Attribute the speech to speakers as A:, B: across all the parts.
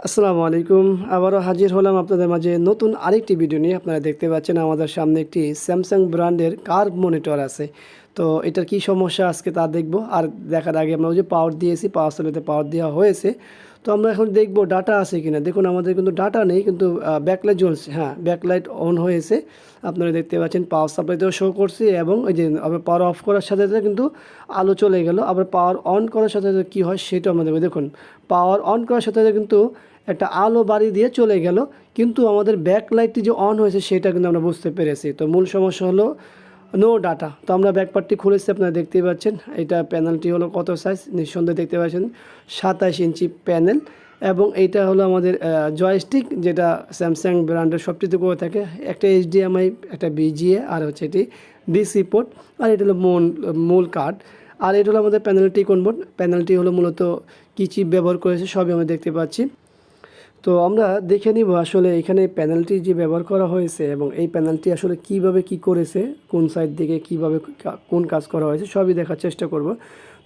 A: আসসালামু আলাইকুম। আবারও হাজির হলাম আপনাদের মাঝে নতুন আরেকটি ভিডিও নিয়ে। আপনারা দেখতে পাচ্ছেন আমাদের সামনে একটি স্যামসাং ব্র্যান্ডের কার্ভ মনিটর আছে। তো এটার কি সমস্যা আজকে তা দেখব। আর দেখার আগে আমরা ওই যে পাওয়ার দিয়েছি, পাওয়ার সাপ্লাইতে পাওয়ার দেওয়া হয়েছে। তো আমরা এখন দেখব ডাটা আছে কিনা। দেখুন আমাদের কিন্তু ডাটা নেই, কিন্তু ব্যাকলাইট জ্বলছে। হ্যাঁ, ব্যাকলাইট অন হয়েছে। আপনারা দেখতে পাচ্ছেন পাওয়ার সাপ্লাইতেও শো করছে, এবং এই যে আবার পাওয়ার অফ করার সাথে সাথে কিন্তু আলো চলে গেল। আবার পাওয়ার অন করার সাথে সাথে কী হয় সেটা আমরা দেখব। দেখুন পাওয়ার অন করার সাথে সাথে কিন্তু একটা আলো বাড়ি দিয়ে চলে গেল, কিন্তু আমাদের ব্যাকলাইটটি যে অন হয়েছে সেটা কিন্তু আমরা বুঝতে পেরেছি। তো মূল সমস্যা হলো নো ডাটা। তো আমরা ব্যাকপার্টটি খুলেছি, আপনারা দেখতেই পাচ্ছেন। এটা প্যানেলটি হলো কত সাইজ, নিঃসন্দেহে দেখতে পাচ্ছেন 27 ইঞ্চি প্যানেল। এবং এইটা হলো আমাদের জয়স্টিক, যেটা স্যামসাং ব্র্যান্ডের সবটিতে করে থাকে। একটা HDMI, একটা BGA, আর হচ্ছে এটি ডিসি পোর্ট, আর এটা হলো মূল কার্ড। আর এটা হলো আমাদের প্যানেলটি কনভার্ট। প্যানেলটি হলো মূলত কী চিপ ব্যবহার করেছে সবই আমরা দেখতে পাচ্ছি। তো আমরা দেখে নিব আসলে এখানে প্যানেলটি যে ব্যবহার করা হয়েছে, এবং এই প্যানেলটি আসলে কিভাবে কি করেছে, কোন সাইড থেকে কিভাবে কোন কাজ করা হয়েছে সবই দেখার চেষ্টা করব।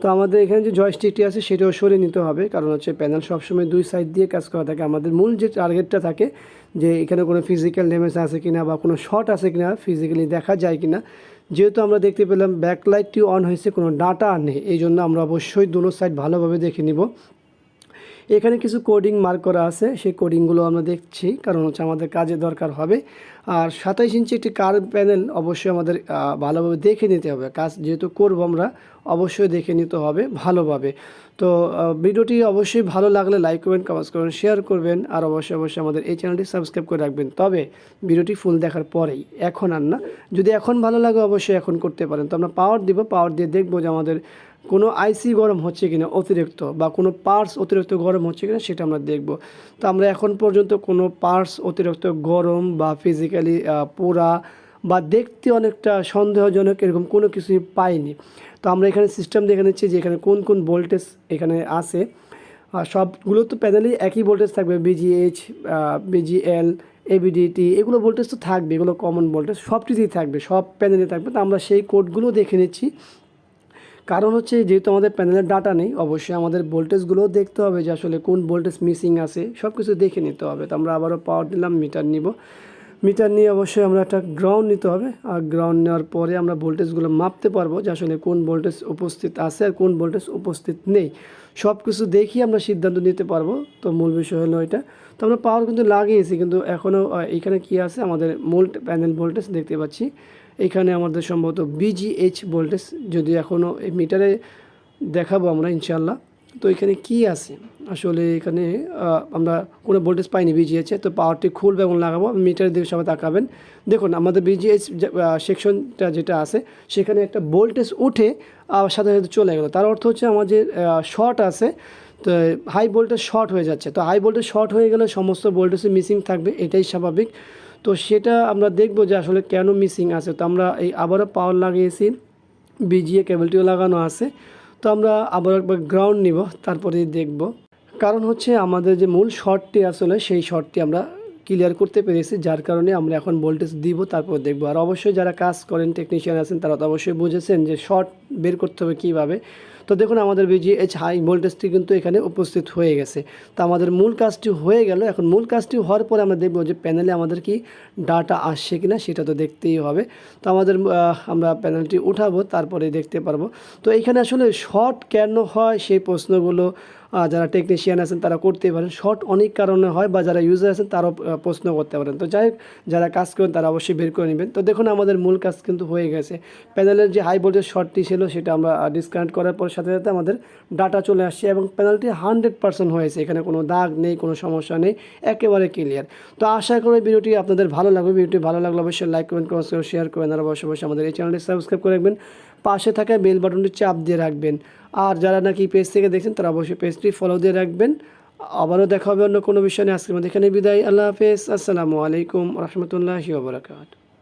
A: তো আমাদের এখানে যে জয়স্টিকটি আছে সেটাও সরিয়ে নিতে হবে, কারণ হচ্ছে প্যানেল সবসময় দুই সাইড দিয়ে কাজ করা থাকে। আমাদের মূল যে টার্গেটটা থাকে যে এখানে কোনো ফিজিক্যাল ড্যামেজ আছে কিনা বা কোনো শর্ট আছে কিনা, ফিজিক্যালি দেখা যায় কিনা। যেহেতু আমরা দেখতে পেলাম ব্যাকলাইটটি অন হয়েছে, কোনো ডাটা নেই, এই জন্য আমরা অবশ্যই দুটো সাইড ভালোভাবে দেখে নিব। এখানে কিছু কোডিং মার্ক করা আছে, সেই কোডিংগুলো আমরা দেখছি, কারণ হচ্ছে আমাদের কাজে দরকার হবে। আর 27 ইঞ্চি একটি কার্ভ প্যানেল অবশ্যই আমাদের ভালোভাবে দেখে নিতে হবে। কাজ যেহেতু করব আমরা, অবশ্যই দেখে নিতে হবে ভালোভাবে। তো ভিডিওটি অবশ্যই ভালো লাগলে লাইক করবেন, কমেন্টস করবেন, শেয়ার করবেন, আর অবশ্যই আমাদের এই চ্যানেলটি সাবস্ক্রাইব করে রাখবেন। তবে ভিডিওটি ফুল দেখার পরেই, এখন আর না। যদি এখন ভালো লাগে অবশ্যই এখন করতে পারেন। তো আমরা পাওয়ার দিব, পাওয়ার দিয়ে দেখবো যে আমাদের কোনো আইসি গরম হচ্ছে কিনা অতিরিক্ত, বা কোনো পার্টস অতিরিক্ত গরম হচ্ছে কিনা সেটা আমরা দেখব। তো আমরা এখন পর্যন্ত কোনো পার্টস অতিরিক্ত গরম বা ফিজিক্যালি পোড়া বা দেখতে অনেকটা সন্দেহজনক এরকম কোনো কিছুই পাইনি। তো আমরা এখানে সিস্টেম দেখে নিচ্ছি যে এখানে কোন কোন ভোল্টেজ এখানে আছে। আর সবগুলো তো প্যানেলেই একই ভোল্টেজ থাকবে, BGH, BGL, ABDT, এগুলো ভোল্টেজ তো থাকবে, এগুলো কমন ভোল্টেজ সবটিতেই থাকবে, সব প্যানেলে থাকবে। তো আমরা সেই কোডগুলো দেখে নিচ্ছি, কারণ হচ্ছে যেহেতু আমাদের প্যানেলের ডাটা নেই, অবশ্যই আমাদের ভোল্টেজগুলোও দেখতে হবে যে আসলে কোন ভোল্টেজ মিসিং আছে, সব কিছু দেখে নিতে হবে। তো আমরা আবারও পাওয়ার দিলাম, মিটার নিব। মিটার নিয়ে অবশ্যই আমরা একটা গ্রাউন্ড নিতে হবে, আর গ্রাউন্ড নেওয়ার পরে আমরা ভোল্টেজগুলো মাপতে পারবো যে আসলে কোন ভোল্টেজ উপস্থিত আছে আর কোন ভোল্টেজ উপস্থিত নেই। সব কিছু দেখি আমরা সিদ্ধান্ত নিতে পারবো। তো মূল বিষয় হলো এটা। তো আমরা পাওয়ার কিন্তু লাগিয়েছি, কিন্তু এখনও এখানে কি আছে, আমাদের মূল প্যানেল ভোল্টেজ দেখতে পাচ্ছি। এখানে আমাদের সম্ভবত BGH ভোল্টেজ, যদি এখনও এই মিটারে দেখাবো আমরা ইনশাল্লাহ। তো এখানে কি আছে আসলে, এখানে আমরা কোনো ভোল্টেজ পাইনি BGH-এ। তো পাওয়ারটি খুলবে এবং লাগাবো, মিটারের দিকে সবাই তাকাবেন। দেখুন আমাদের BGH সেকশনটা যেটা আছে সেখানে একটা ভোল্টেজ উঠে সাথে সাথে চলে গেলো, তার অর্থ হচ্ছে আমাদের শর্ট আছে। তো হাই ভোল্টেজ শর্ট হয়ে যাচ্ছে। তো হাই ভোল্টেজ শর্ট হয়ে গেলে সমস্ত ভোল্টেজে মিসিং থাকবে, এটাই স্বাভাবিক। তো সেটা আমরা দেখব যে আসলে কেন মিসিং আছে। তো আমরা এই আবারও পাওয়ার লাগিয়েছি, BGA কেবলটিও লাগানো আছে। তো আমরা আবার একবার গ্রাউন্ড নিব, তারপরে দেখব। কারণ হচ্ছে আমাদের যে মূল শর্টটি আসলে সেই শর্টটি আমরা ক্লিয়ার করতে পেরেছি, যার কারণে আমরা এখন ভোল্টেজ দিব, তারপর দেখব। আর অবশ্যই যারা কাজ করেন, টেকনিশিয়ান আছেন, তারা তো অবশ্যই বুঝেছেন যে শর্ট বের করতে হবে কীভাবে। তো দেখুন আমাদের BGH হাই ভোল্টেজটি কিন্তু এখানে উপস্থিত হয়ে গেছে। তো আমাদের মূল কাজটি হয়ে গেল। এখন মূল কাজটি হওয়ার পরে আমরা দেখব যে প্যানেলে আমাদের কি ডাটা আসছে কিনা, সেটা তো দেখতেই হবে। তো আমরা প্যানেলটি উঠাবো, তারপরে দেখতে পারবো। তো এইখানে আসলে শর্ট কেন হয় সেই প্রশ্নগুলো যারা টেকনিশিয়ান আছেন তারা করতে পারেন। শর্ট অনেক কারণে হয়, বা যারা ইউজার আছেন তারাও প্রশ্ন করতে পারেন। তো যাই হোক, যারা কাজ করেন তারা অবশ্যই বের করে নেবেন। তো দেখুন আমাদের মূল কাজ কিন্তু হয়ে গেছে। প্যানেলের যে হাই ভোল্টেজ শর্টটি ছিল সেটা আমরা ডিসকানেক্ট করার পর সাথে সাথে আমাদের ডাটা চলে আসছে, এবং প্যানেলটি 100% হয়েছে। এখানে কোনো দাগ নেই, কোনো সমস্যা নেই, একেবারে ক্লিয়ার। তো আশা করি ভিডিওটি আপনাদের ভালো লাগবে। ভিডিওটি ভালো লাগলে অবশ্যই লাইক করবেন, কমেন্ট করবেন, শেয়ার করবেন, আর অবশ্যই আমাদের এই চ্যানেলটি সাবস্ক্রাইব করে রাখবেন। পাশে থাকা বেল বাটনটি চাপ দিয়ে রাখবেন। আর যারা নাকি পেজ থেকে দেখছেন তারা অবশ্যই পেজটি ফলো দিয়ে রাখবেন। আবারও দেখা হবে অন্য কোনো বিষয় নিয়ে। আজকের মধ্যে এখানে বিদায়। আল্লাহ হাফেজ। আসসালামু আলাইকুম রহমতুল্লাহি ওয়া বারাকাতুহু।